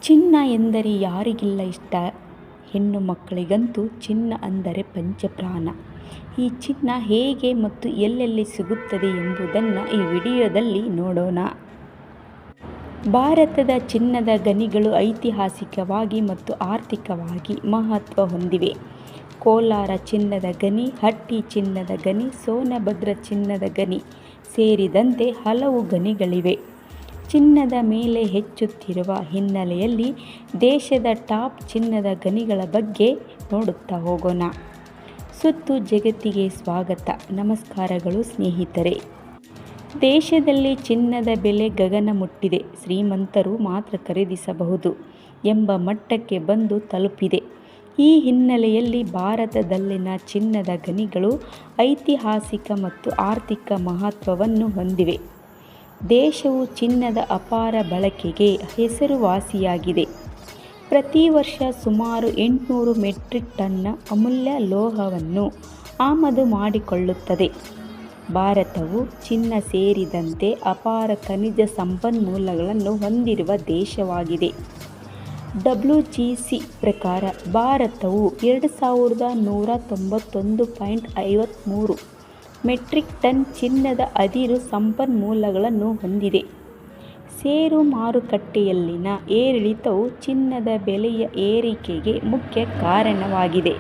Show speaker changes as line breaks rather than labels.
ಚಿನ್ನ ಎಂದರೆ ಯಾರಿಗಿಲ್ಲ ಇಷ್ಟ. ಹೆಣ್ಣು ಮಕ್ಕಳಿಗಂತೂ ಚಿನ್ನ ಅಂದರೆ ಪಂಚಪ್ರಾಣ. ಈ ಚಿನ್ನ ಹೇಗೆ ಮತ್ತು ಎಲ್ಲೆಲ್ಲಿ ಸಿಗುತ್ತದೆ ಎಂಬುದನ್ನು ಈ ವಿಡಿಯೋದಲ್ಲಿ ನೋಡೋಣ. ಭಾರತದ ಚಿನ್ನದ ಗಣಿಗಳು ಐತಿಹಾಸಿಕವಾಗಿ ಮತ್ತು ಆರ್ಥಿಕವಾಗಿ ಮಹತ್ವ ಹೊಂದಿವೆ. ಕೋಲಾರ ಚಿನ್ನದ ಗಣಿ, ಹಟ್ಟಿ ಚಿನ್ನದ ಗಣಿ, ಸೋನಭದ್ರ ಚಿನ್ನದ ಗಣಿ ಸೇರಿದಂತೆ ಹಲವು ಗಣಿಗಳಿವೆ. ಚಿನ್ನದ ಮೇಲೆ ಹೆಚ್ಚುತ್ತಿರುವ ಹಿನ್ನೆಲೆಯಲ್ಲಿ ದೇಶದ ಟಾಪ್ ಚಿನ್ನದ ಗಣಿಗಳ ಬಗ್ಗೆ ನೋಡುತ್ತಾ ಹೋಗೋಣ. ಸುತ್ತು ಜಗತ್ತಿಗೆ ಸ್ವಾಗತ. ನಮಸ್ಕಾರಗಳು ಸ್ನೇಹಿತರೆ. ದೇಶದಲ್ಲಿ ಚಿನ್ನದ ಬೆಲೆ ಗಗನ ಮುಟ್ಟಿದೆ. ಶ್ರೀಮಂತರು ಮಾತ್ರ ಖರೀದಿಸಬಹುದು ಎಂಬ ಮಟ್ಟಕ್ಕೆ ಬಂದು ತಲುಪಿದೆ. ಈ ಹಿನ್ನೆಲೆಯಲ್ಲಿ ಭಾರತದಲ್ಲಿನ ಚಿನ್ನದ ಗಣಿಗಳು ಐತಿಹಾಸಿಕ ಮತ್ತು ಆರ್ಥಿಕ ಮಹತ್ವವನ್ನು ಹೊಂದಿವೆ. ದೇಶವು ಚಿನ್ನದ ಅಪಾರ ಬಳಕೆಗೆ ಹೆಸರುವಾಸಿಯಾಗಿದೆ. ಪ್ರತಿ ವರ್ಷ ಸುಮಾರು 800 ಮೆಟ್ರಿಕ್ ಟನ್ ಅಮೂಲ್ಯ ಲೋಹವನ್ನು ಆಮದು ಮಾಡಿಕೊಳ್ಳುತ್ತದೆ. ಭಾರತವು ಚಿನ್ನ ಸೇರಿದಂತೆ ಅಪಾರ ಖನಿಜ ಸಂಪನ್ಮೂಲಗಳನ್ನು ಹೊಂದಿರುವ ದೇಶವಾಗಿದೆ. WGC ಪ್ರಕಾರ ಭಾರತವು 2191.53 ಮೆಟ್ರಿಕ್ ಟನ್ ಚಿನ್ನದ ಅದಿರು ಸಂಪನ್ಮೂಲಗಳನ್ನು ಹೊಂದಿದೆ. ಷೇರು ಮಾರುಕಟ್ಟೆಯಲ್ಲಿನ ಏರಿಳಿತವು ಚಿನ್ನದ ಬೆಲೆಯ ಏರಿಕೆಗೆ ಮುಖ್ಯ ಕಾರಣವಾಗಿದೆ.